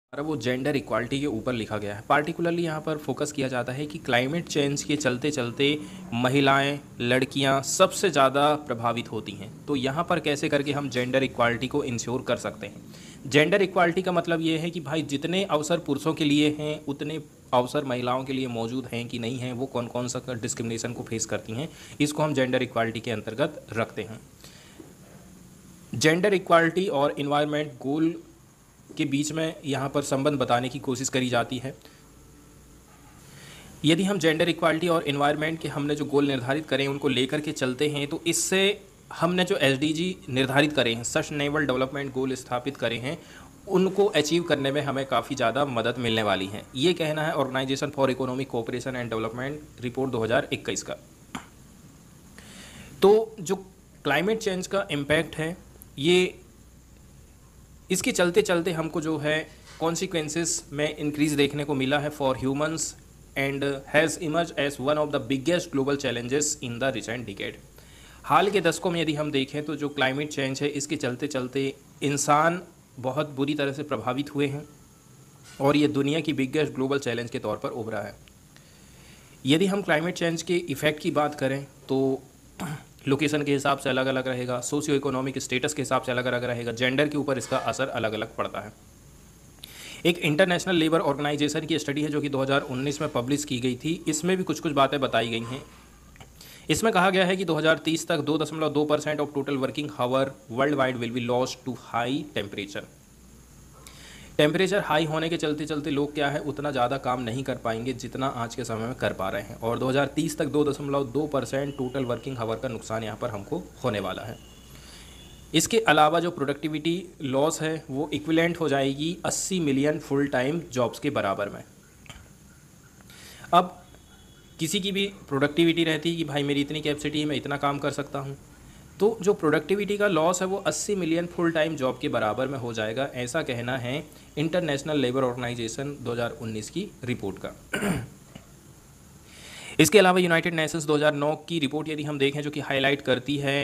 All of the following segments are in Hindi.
हमारा वो जेंडर इक्वालिटी के ऊपर लिखा गया है। पार्टिकुलरली यहाँ पर फोकस किया जाता है कि क्लाइमेट चेंज के चलते चलते महिलाएं, लड़कियाँ सबसे ज़्यादा प्रभावित होती हैं। तो यहाँ पर कैसे करके हम जेंडर इक्वालिटी को इंश्योर कर सकते हैं। जेंडर इक्वालिटी का मतलब ये है कि भाई जितने अवसर पुरुषों के लिए हैं उतने अवसर महिलाओं के लिए मौजूद हैं कि नहीं हैं, वो कौन कौन सा डिस्क्रिमिनेशन को फेस करती हैं, इसको हम जेंडर इक्वालिटी के अंतर्गत रखते हैं। जेंडर इक्वालिटी और इन्वायरमेंट गोल के बीच में यहाँ पर संबंध बताने की कोशिश करी जाती है। यदि हम जेंडर इक्वालिटी और इन्वायरमेंट के हमने जो गोल निर्धारित करें उनको लेकर के चलते हैं तो इससे हमने जो एसडीजी निर्धारित करे हैं, सस्टेनेबल डेवलपमेंट गोल स्थापित करे हैं, उनको अचीव करने में हमें काफ़ी ज़्यादा मदद मिलने वाली है। ये कहना है organisation for economic cooperation and development report 2021 का। तो जो क्लाइमेट चेंज का इम्पैक्ट है, ये इसके चलते चलते हमको जो है कॉन्सिक्वेंसेस में इंक्रीज देखने को मिला है for humans and has emerge as one of the biggest global challenges in the recent decade. हाल के दशकों में यदि हम देखें तो जो क्लाइमेट चेंज है इसके चलते चलते इंसान बहुत बुरी तरह से प्रभावित हुए हैं और ये दुनिया की बिगेस्ट ग्लोबल चैलेंज के तौर पर उभरा है। यदि हम क्लाइमेट चेंज के इफ़ेक्ट की बात करें तो लोकेशन के हिसाब से अलग अलग रहेगा, सोशियो इकोनॉमिक स्टेटस के हिसाब से अलग अलग रहेगा, जेंडर के ऊपर इसका असर अलग अलग पड़ता है। एक इंटरनेशनल लेबर ऑर्गेनाइजेशन की स्टडी है जो कि 2019 में पब्लिश की गई थी, इसमें भी कुछ कुछ बातें बताई गई हैं। इसमें कहा गया है कि 2030 तक 2.2% of total working hour world wide will be lost to high temperature. Temperature high होने के चलते चलते लोग क्या है उतना ज़्यादा काम नहीं कर पाएंगे जितना आज के समय में कर पा रहे हैं, और 2030 तक 2.2% टोटल वर्किंग हावर का नुकसान यहाँ पर हमको होने वाला है। इसके अलावा जो प्रोडक्टिविटी लॉस है वो इक्विवेलेंट हो जाएगी 80 मिलियन फुल टाइम जॉब्स के बराबर में। अब किसी की भी प्रोडक्टिविटी रहती है कि भाई मेरी इतनी कैपेसिटी है, मैं इतना काम कर सकता हूँ, तो जो प्रोडक्टिविटी का लॉस है वो 80 मिलियन फुल टाइम जॉब के बराबर में हो जाएगा, ऐसा कहना है इंटरनेशनल लेबर ऑर्गेनाइजेशन 2019 की रिपोर्ट का। इसके अलावा यूनाइटेड नेशंस 2009 की रिपोर्ट यदि हम देखें जो कि हाईलाइट करती है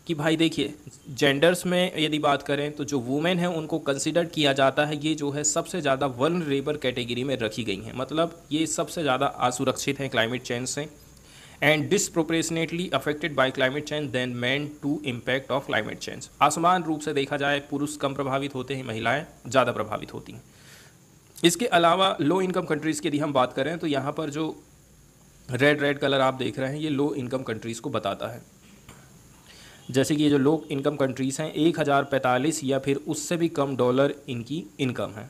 कि भाई देखिए जेंडर्स में यदि बात करें तो जो वुमेन है उनको कंसिडर किया जाता है, ये जो है सबसे ज़्यादा वल्नरेबल कैटेगरी में रखी गई हैं, मतलब ये सबसे ज़्यादा असुरक्षित हैं क्लाइमेट चेंज से, and disproportionately affected by climate change then man to impact of climate change. आसमान रूप से देखा जाए पुरुष कम प्रभावित होते हैं, महिलाएं ज़्यादा प्रभावित होती हैं। इसके अलावा लो इनकम कंट्रीज़ की यदि हम बात करें तो यहाँ पर जो रेड कलर आप देख रहे हैं ये लो इनकम कंट्रीज़ को बताता है। जैसे कि ये जो लो इनकम कंट्रीज़ हैं 1045 या फिर उससे भी कम डॉलर इनकी इनकम है।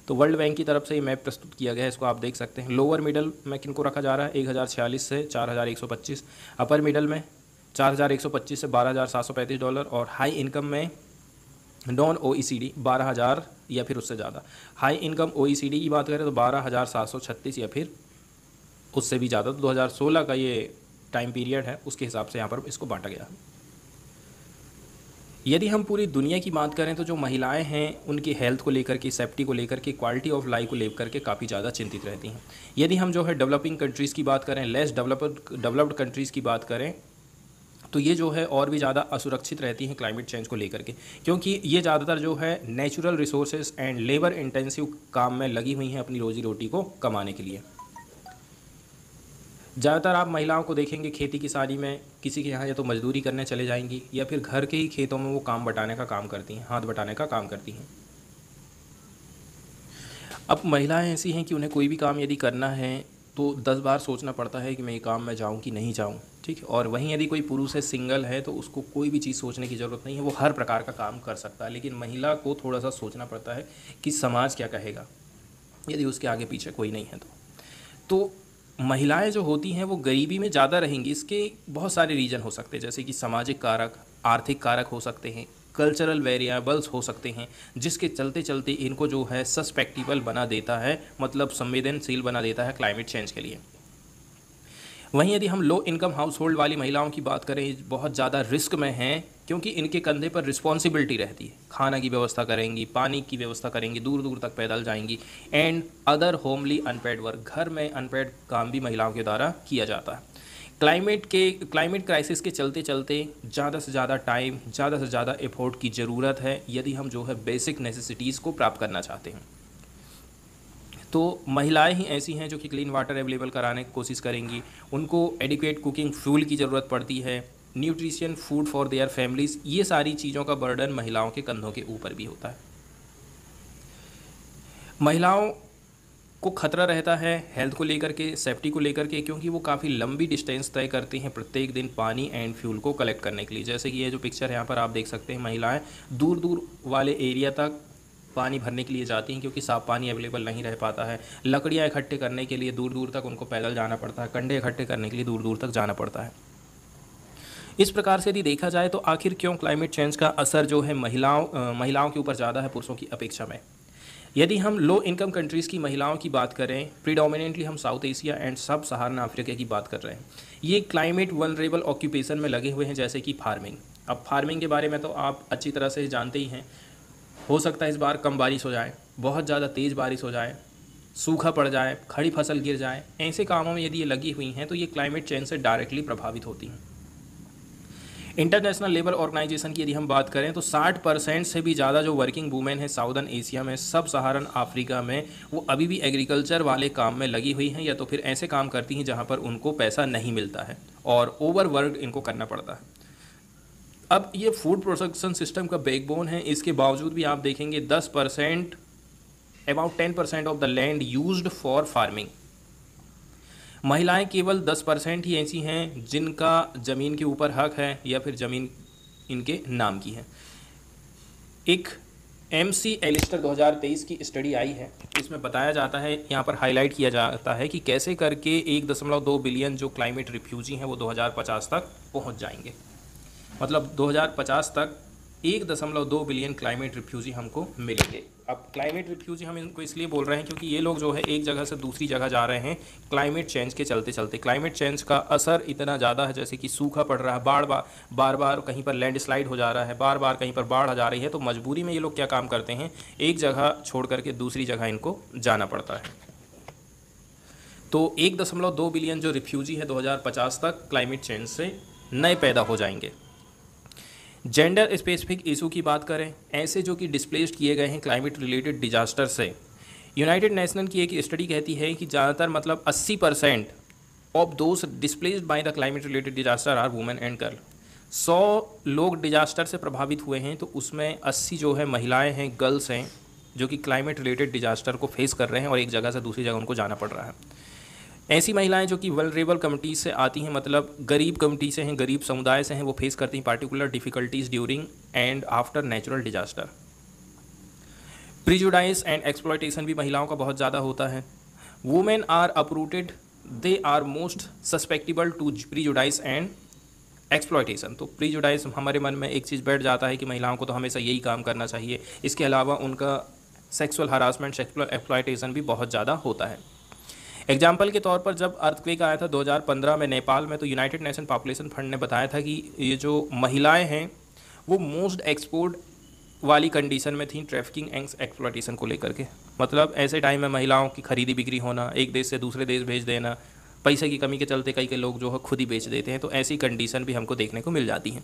तो वर्ल्ड बैंक की तरफ से ये मैप प्रस्तुत किया गया है, इसको आप देख सकते हैं। लोअर मिडल में किनको रखा जा रहा है 1046 से 4125, अपर मिडल में 4125 से 12735 डॉलर, और हाई इनकम में नॉन OECD 12000 या फिर उससे ज़्यादा। हाई इनकम OECD की बात करें तो 12736 या फिर उससे भी ज़्यादा। तो 2016 का ये टाइम पीरियड है, उसके हिसाब से यहाँ पर इसको बांटा गया है। यदि हम पूरी दुनिया की बात करें तो जो महिलाएं हैं उनकी हेल्थ को लेकर के, सेफ्टी को लेकर के, क्वालिटी ऑफ लाइफ को लेकर के काफ़ी ज़्यादा चिंतित रहती हैं। यदि हम जो है डेवलपिंग कंट्रीज़ की बात करें, लेस डेवलप्ड कंट्रीज़ की बात करें, तो ये जो है और भी ज़्यादा असुरक्षित रहती हैं क्लाइमेट चेंज को लेकर के, क्योंकि ये ज़्यादातर जो है natural resources and labour intensive काम में लगी हुई हैं अपनी रोजी रोटी को कमाने के लिए। ज़्यादातर आप महिलाओं को देखेंगे खेती किसानी में किसी के यहाँ या तो मजदूरी करने चले जाएंगी या फिर घर के ही खेतों में वो काम बटाने का काम करती हैं, हाथ बटाने का काम करती हैं। अब महिलाएं ऐसी हैं कि उन्हें कोई भी काम यदि करना है तो 10 बार सोचना पड़ता है कि मैं ये काम में जाऊँ कि नहीं जाऊँ, ठीक है। और वहीं यदि कोई पुरुष है, सिंगल है, तो उसको कोई भी चीज़ सोचने की ज़रूरत नहीं है, वो हर प्रकार का काम कर सकता है। लेकिन महिला को थोड़ा सा सोचना पड़ता है कि समाज क्या कहेगा यदि उसके आगे पीछे कोई नहीं है तो महिलाएं जो होती हैं वो गरीबी में ज़्यादा रहेंगी। इसके बहुत सारे रीज़न हो सकते हैं, जैसे कि सामाजिक कारक, आर्थिक कारक हो सकते हैं, कल्चरल वेरिएबल्स हो सकते हैं, जिसके चलते चलते इनको जो है सस्पेक्टिबल बना देता है, मतलब संवेदनशील बना देता है क्लाइमेट चेंज के लिए। वहीं यदि हम लो इनकम हाउस होल्ड वाली महिलाओं की बात करें, बहुत ज़्यादा रिस्क में हैं, क्योंकि इनके कंधे पर रिस्पॉन्सिबिलिटी रहती है। खाना की व्यवस्था करेंगी, पानी की व्यवस्था करेंगी, दूर दूर तक पैदल जाएंगी, and other homely unpaid work, घर में अनपेड काम भी महिलाओं के द्वारा किया जाता है। क्लाइमेट क्राइसिस के चलते चलते ज़्यादा से ज़्यादा टाइम, ज़्यादा से ज़्यादा एफर्ट की ज़रूरत है यदि हम जो है बेसिक नेसेसिटीज़ को प्राप्त करना चाहते हैं। तो महिलाएं ही ऐसी हैं जो कि क्लीन वाटर अवेलेबल कराने की कोशिश करेंगी, उनको एडिक्वेट कुकिंग फ्यूल की ज़रूरत पड़ती है, nutrition food for their families, ये सारी चीज़ों का बर्डन महिलाओं के कंधों के ऊपर भी होता है। महिलाओं को खतरा रहता है हेल्थ को लेकर के, सेफ्टी को लेकर के, क्योंकि वो काफ़ी लंबी डिस्टेंस तय करती हैं प्रत्येक दिन पानी एंड फ्यूल को कलेक्ट करने के लिए। जैसे कि ये जो पिक्चर है यहाँ पर आप देख सकते हैं, महिलाएं दूर दूर वाले एरिया तक पानी भरने के लिए जाती हैं क्योंकि साफ पानी अवेलेबल नहीं रह पाता है। लकड़ियाँ इकट्ठे करने के लिए दूर दूर तक उनको पैदल जाना पड़ता है, कंडे इकट्ठे करने के लिए दूर दूर तक जाना पड़ता है। इस प्रकार से यदि देखा जाए तो आखिर क्यों क्लाइमेट चेंज का असर जो है महिलाओं के ऊपर ज़्यादा है पुरुषों की अपेक्षा में। यदि हम लो इनकम कंट्रीज़ की महिलाओं की बात करें, प्रीडोमिनेंटली हम साउथ एशिया एंड सब सहारन अफ्रीका की बात कर रहे हैं, ये क्लाइमेट वनरेबल ऑक्यूपेशन में लगे हुए हैं, जैसे कि फार्मिंग। अब फार्मिंग के बारे में तो आप अच्छी तरह से जानते ही हैं। हो सकता है इस बार कम बारिश हो जाए, बहुत ज़्यादा तेज़ बारिश हो जाए, सूखा पड़ जाए, खड़ी फसल गिर जाए। ऐसे कामों में यदि ये लगी हुई हैं तो ये क्लाइमेट चेंज से डायरेक्टली प्रभावित होती हैं। इंटरनेशनल लेबर ऑर्गेनाइजेशन की यदि हम बात करें तो 60% से भी ज़्यादा जो वर्किंग वूमेन है साउदर्न एशिया में, सब सहारन अफ्रीका में, वो अभी भी एग्रीकल्चर वाले काम में लगी हुई हैं, या तो फिर ऐसे काम करती हैं जहाँ पर उनको पैसा नहीं मिलता है और ओवरवर्क इनको करना पड़ता है। अब ये फूड प्रोडक्शन सिस्टम का बैकबोन है, इसके बावजूद भी आप देखेंगे 10%, about 10% of the land used for farming. महिलाएं केवल 10% ही ऐसी हैं जिनका ज़मीन के ऊपर हक है या फिर ज़मीन इनके नाम की है। एक MC एलिस्टर 2023 की स्टडी आई है, इसमें बताया जाता है, यहाँ पर हाईलाइट किया जाता है कि कैसे करके 1.2 बिलियन जो क्लाइमेट रिफ्यूजी हैं वो 2050 तक पहुँच जाएंगे। मतलब 2050 तक 1.2 बिलियन क्लाइमेट रिफ्यूजी हमको मिलेंगे। अब क्लाइमेट रिफ्यूजी हम इनको इसलिए बोल रहे हैं क्योंकि ये लोग जो है एक जगह से दूसरी जगह जा रहे हैं क्लाइमेट चेंज के चलते चलते। क्लाइमेट चेंज का असर इतना ज़्यादा है, जैसे कि सूखा पड़ रहा है, बार बार कहीं पर लैंडस्लाइड हो जा रहा है, बार बार कहीं पर बाढ़ आ जा रही है, तो मजबूरी में ये लोग क्या काम करते हैं, एक जगह छोड़ करके दूसरी जगह इनको जाना पड़ता है। तो 1.2 बिलियन जो रिफ्यूजी है 2050 तक क्लाइमेट चेंज से नए पैदा हो जाएंगे। जेंडर स्पेसिफिक इशू की बात करें, ऐसे जो कि डिस्प्लेस्ड किए गए हैं क्लाइमेट रिलेटेड डिजास्टर से, यूनाइटेड नेशन की एक स्टडी कहती है कि ज़्यादातर मतलब 80% of those displaced by the climate related disaster are women and girl. 100 लोग डिजास्टर से प्रभावित हुए हैं तो उसमें 80 जो है महिलाएं हैं, गर्ल्स हैं, जो कि क्लाइमेट रिलेटेड डिजास्टर को फेस कर रहे हैं और एक जगह से दूसरी जगह उनको जाना पड़ रहा है। ऐसी महिलाएं जो कि वल्नरेबल कम्युनिटीज़ से आती हैं, मतलब गरीब कम्युनिटी से हैं, गरीब समुदाय से हैं, वो फेस करती हैं particular difficulties during and after natural disaster. Prejudice and exploitation भी महिलाओं का बहुत ज़्यादा होता है। Women are uprooted, they are most susceptible to prejudice and exploitation. तो प्रीजुडाइस हमारे मन में एक चीज़ बैठ जाता है कि महिलाओं को तो हमेशा यही काम करना चाहिए। इसके अलावा उनका सेक्सुअल हरासमेंट, सेक्सुअल एक्सप्लॉयटेशन भी बहुत ज़्यादा होता है। एग्जाम्पल के तौर पर जब अर्थक्वेक आया था 2015 में नेपाल में, तो यूनाइटेड नेशन पॉपुलेशन फंड ने बताया था कि ये जो महिलाएं हैं वो मोस्ट एक्सपोर्ट वाली कंडीशन में थी ट्रैफिकिंग एंड एक्सप्लॉयटेशन को लेकर के। मतलब ऐसे टाइम में महिलाओं की खरीदी बिक्री होना, एक देश से दूसरे देश भेज देना, पैसे की कमी के चलते कई लोग जो है खुद ही बेच देते हैं, तो ऐसी कंडीशन भी हमको देखने को मिल जाती हैं।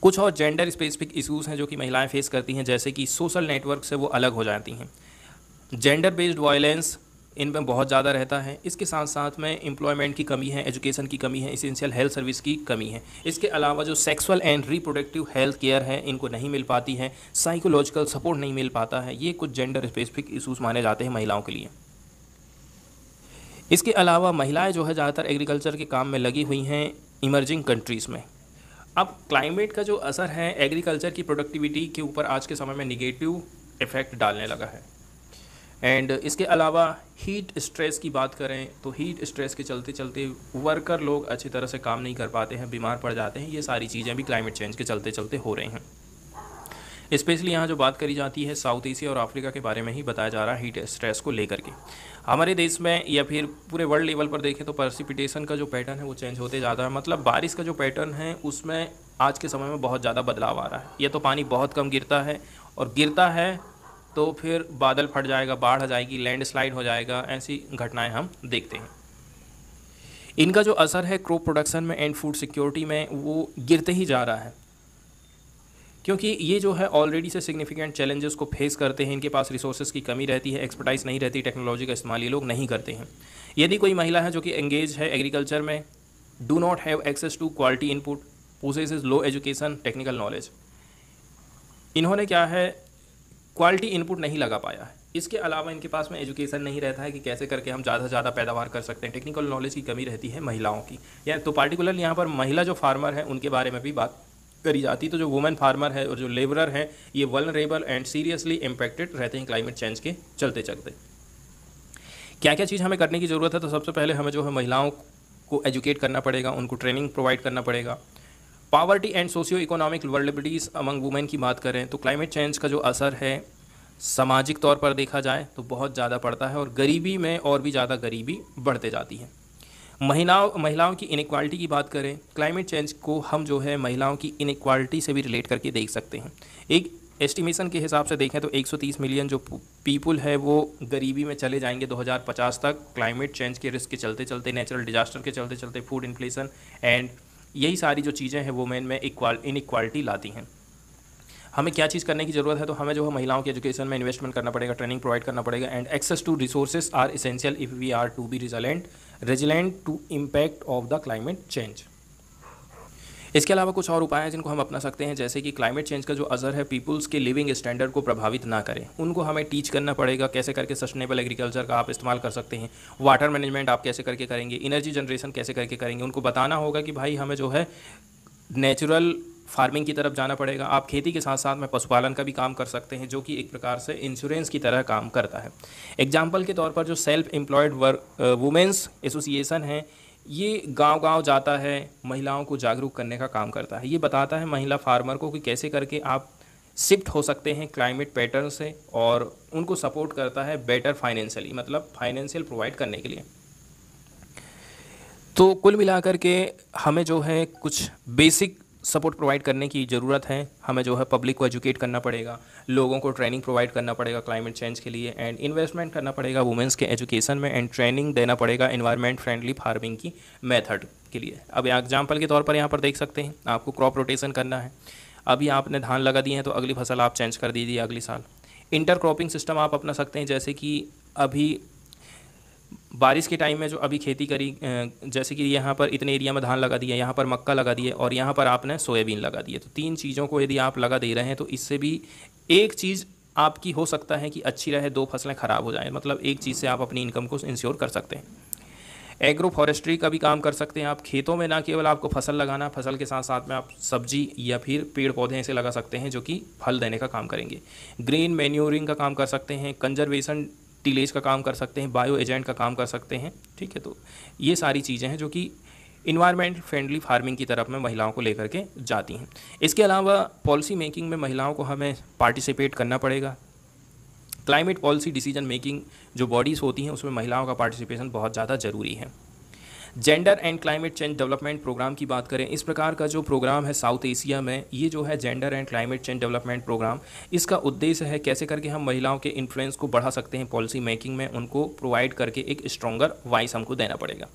कुछ और जेंडर स्पेसिफिक इशूज़ हैं जो कि महिलाएं फेस करती हैं, जैसे कि सोशल नेटवर्क से वो अलग हो जाती हैं। जेंडर बेस्ड वायलेंस इनमें बहुत ज़्यादा रहता है। इसके साथ साथ में एम्प्लॉयमेंट की कमी है, एजुकेशन की कमी है, एसेंशियल हेल्थ सर्विस की कमी है। इसके अलावा जो sexual and reproductive health care है इनको नहीं मिल पाती है, साइकोलॉजिकल सपोर्ट नहीं मिल पाता है। ये कुछ जेंडर स्पेसिफिक इशूज़ माने जाते हैं महिलाओं के लिए। इसके अलावा महिलाएं जो है ज़्यादातर एग्रीकल्चर के काम में लगी हुई हैं इमर्जिंग कंट्रीज़ में। अब क्लाइमेट का जो असर है एग्रीकल्चर की प्रोडक्टिविटी के ऊपर आज के समय में निगेटिव इफेक्ट डालने लगा है। एंड इसके अलावा हीट स्ट्रेस की बात करें तो हीट स्ट्रेस के चलते चलते वर्कर लोग अच्छी तरह से काम नहीं कर पाते हैं, बीमार पड़ जाते हैं। ये सारी चीज़ें भी क्लाइमेट चेंज के चलते चलते हो रही हैं। स्पेशली यहाँ जो बात करी जाती है साउथ एशिया और अफ्रीका के बारे में ही बताया जा रहा है हीट स्ट्रेस को लेकर के। हमारे देश में या फिर पूरे वर्ल्ड लेवल पर देखें तो प्रेसिपिटेशन का जो पैटर्न है वो चेंज होते जाता है। मतलब बारिश का जो पैटर्न है उसमें आज के समय में बहुत ज़्यादा बदलाव आ रहा है। या तो पानी बहुत कम गिरता है, और गिरता है तो फिर बादल फट जाएगा, बाढ़ आ जाएगी, लैंडस्लाइड हो जाएगा, ऐसी घटनाएं हम देखते हैं। इनका जो असर है क्रॉप प्रोडक्शन में एंड फूड सिक्योरिटी में वो गिरते ही जा रहा है, क्योंकि ये जो है ऑलरेडी से सिग्निफिकेंट चैलेंजेस को फेस करते हैं। इनके पास रिसोर्सेज की कमी रहती है, एक्सपर्टाइज नहीं रहती, टेक्नोलॉजी का इस्तेमाल ये लोग नहीं करते हैं। यदि कोई महिला है जो कि एंगेज है एग्रीकल्चर में, do not have access to quality input, possesses low education, technical knowledge, इन्होंने क्या है क्वालिटी इनपुट नहीं लगा पाया है। इसके अलावा इनके पास में एजुकेशन नहीं रहता है कि कैसे करके हम ज़्यादा से ज़्यादा पैदावार कर सकते हैं। टेक्निकल नॉलेज की कमी रहती है महिलाओं की। या तो पार्टिकुलर यहाँ पर महिला जो फार्मर है उनके बारे में भी बात करी जाती। तो जो वुमेन फार्मर है और जो लेबरर हैं ये वल्नरेबल एंड सीरियसली इम्पैक्टेड रहते हैं क्लाइमेट चेंज के चलते चलते। क्या क्या चीज़ हमें करने की ज़रूरत है? तो सबसे पहले हमें जो है महिलाओं को एजुकेट करना पड़ेगा, उनको ट्रेनिंग प्रोवाइड करना पड़ेगा। Poverty and socio economic vulnerabilities among women की बात करें तो क्लाइमेट चेंज का जो असर है सामाजिक तौर पर देखा जाए तो बहुत ज़्यादा पड़ता है और गरीबी में और भी ज़्यादा गरीबी बढ़ते जाती है। महिलाओं की इनइक्वालिटी की बात करें, क्लाइमेट चेंज को हम जो है महिलाओं की इनइक्वालिटी से भी रिलेट करके देख सकते हैं। एक एस्टिमेशन के हिसाब से देखें तो 130 मिलियन जो पीपुल है वो गरीबी में चले जाएंगे 2050 तक, क्लाइमेट चेंज के रिस्क के चलते चलते, नेचुरल डिजास्टर के चलते चलते, फूड इन्फ्लेशन एंड यही सारी जो चीज़ें हैं वुमेन में इनइक्वालिटी लाती हैं। हमें क्या चीज़ करने की ज़रूरत है? तो हमें जो है महिलाओं की एजुकेशन में इन्वेस्टमेंट करना पड़ेगा, ट्रेनिंग प्रोवाइड करना पड़ेगा and access to resources are essential if we are to be resilient to impact of the climate change. इसके अलावा कुछ और उपाय हैं जिनको हम अपना सकते हैं, जैसे कि क्लाइमेट चेंज का जो असर है पीपल्स के लिविंग स्टैंडर्ड को प्रभावित ना करें। उनको हमें टीच करना पड़ेगा कैसे करके सस्टेनेबल एग्रीकल्चर का आप इस्तेमाल कर सकते हैं, वाटर मैनेजमेंट आप कैसे करके करेंगे, एनर्जी जनरेशन कैसे करके करेंगे। उनको बताना होगा कि भाई हमें जो है नेचुरल फार्मिंग की तरफ जाना पड़ेगा। आप खेती के साथ साथ में पशुपालन का भी काम कर सकते हैं जो कि एक प्रकार से इंश्योरेंस की तरह काम करता है। एग्जाम्पल के तौर पर जो सेल्फ एम्प्लॉयड वुमेंस एसोसिएशन है ये गांव-गांव जाता है, महिलाओं को जागरूक करने का काम करता है। ये बताता है महिला फार्मर को कि कैसे करके आप शिफ्ट हो सकते हैं क्लाइमेट पैटर्न से, और उनको सपोर्ट करता है बेटर फाइनेंशियली, मतलब फाइनेंशियल प्रोवाइड करने के लिए। तो कुल मिलाकर के हमें जो है कुछ बेसिक सपोर्ट प्रोवाइड करने की ज़रूरत है। हमें जो है पब्लिक को एजुकेट करना पड़ेगा, लोगों को ट्रेनिंग प्रोवाइड करना पड़ेगा क्लाइमेट चेंज के लिए एंड इन्वेस्टमेंट करना पड़ेगा वुमेंस के एजुकेशन में एंड ट्रेनिंग देना पड़ेगा एनवायरनमेंट फ्रेंडली फार्मिंग की मेथड के लिए। अब एग्जांपल के तौर पर यहाँ पर देख सकते हैं, आपको क्रॉप रोटेशन करना है। अभी आपने धान लगा दिए हैं तो अगली फसल आप चेंज कर दीजिए अगली साल। इंटर क्रॉपिंग सिस्टम आप अपना सकते हैं, जैसे कि अभी बारिश के टाइम में जो अभी खेती करी, जैसे कि यहाँ पर इतने एरिया में धान लगा दिया, यहाँ पर मक्का लगा दिए और यहाँ पर आपने सोयाबीन लगा दिए। तो 3 चीज़ों को यदि आप लगा दे रहे हैं तो इससे भी एक चीज़ आपकी हो सकता है कि अच्छी रहे, 2 फसलें ख़राब हो जाएं, मतलब एक चीज़ से आप अपनी इनकम को इंश्योर कर सकते हैं। एग्रो फॉरेस्ट्री का भी काम कर सकते हैं आप। खेतों में ना केवल आपको फसल लगाना, फसल के साथ साथ में आप सब्जी या फिर पेड़ पौधे ऐसे लगा सकते हैं जो कि फल देने का काम करेंगे। ग्रीन मैन्योरिंग का काम कर सकते हैं, कंजर्वेशन टिलेज का काम कर सकते हैं, बायो एजेंट का काम कर सकते हैं। ठीक है, तो ये सारी चीज़ें हैं जो कि इन्वायरमेंट फ्रेंडली फार्मिंग की तरफ में महिलाओं को लेकर के जाती हैं। इसके अलावा पॉलिसी मेकिंग में महिलाओं को हमें पार्टिसिपेट करना पड़ेगा। क्लाइमेट पॉलिसी डिसीजन मेकिंग जो बॉडीज़ होती हैं उसमें महिलाओं का पार्टिसिपेशन बहुत ज़्यादा ज़रूरी है। Gender and climate change development programme की बात करें, इस प्रकार का जो प्रोग्राम है साउथ एशिया में, ये जो है gender and climate change development programme, इसका उद्देश्य है कैसे करके हम महिलाओं के इन्फ्लुएंस को बढ़ा सकते हैं पॉलिसी मेकिंग में, उनको प्रोवाइड करके एक स्ट्रॉन्गर वॉइस हमको देना पड़ेगा।